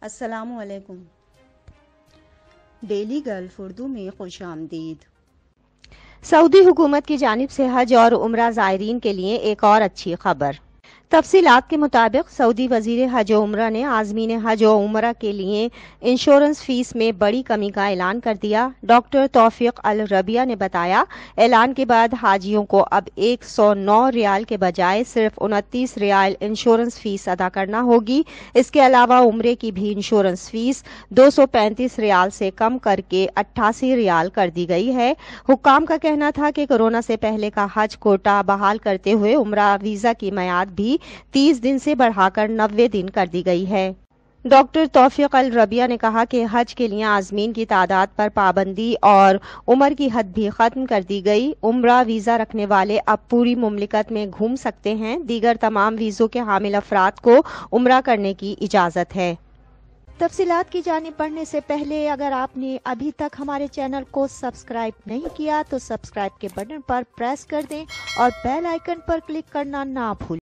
السلام علیکم۔ Daily golf Urdu میں خوش آمدید۔ سعودی حکومت کی جانب سے حج اور عمرہ زائرین کے لیے ایک اور اچھی خبر۔ تفصیلات کے مطابق سعودی وزیر حج و عمرہ نے عازمین حج و عمرہ کے لیے انشورنس فیس میں بڑی کمی کا اعلان کر دیا۔ ڈاکٹر توفیق الربیہ نے بتایا، اعلان کے بعد حاجیوں کو اب 109 ریال کے بجائے صرف 29 ریال انشورنس فیس ادا کرنا ہوگی۔ اس کے علاوہ عمرے کی بھی انشورنس فیس 235 ریال سے کم کر کے 88 ریال کر دی گئی ہے۔ حکام کا کہنا تھا کہ کورونا سے پہلے کا حج کوٹا بحال کرتے ہوئے عمرہ ویزا کی میعاد بھی 30 دن سے بڑھا کر 90 دن کر دی گئی ہے۔ ڈاکٹر توفیق الربیہ نے کہا کہ حج کے لیے عازمین کی تعداد پر پابندی اور عمر کی حد بھی ختم کر دی گئی۔ عمرہ ویزا رکھنے والے اب پوری مملکت میں گھوم سکتے ہیں۔ دیگر تمام ویزوں کے حامل افراد کو عمرہ کرنے کی اجازت ہے۔ تفصیلات کی جانب بڑھنے سے پہلے اگر آپ نے ابھی تک ہمارے چینل کو سبسکرائب نہیں کیا تو سبسکرائب کے بٹن پر پریس کر دیں اور بیل آئیکن پر کلک کرنا نہ بھولیں۔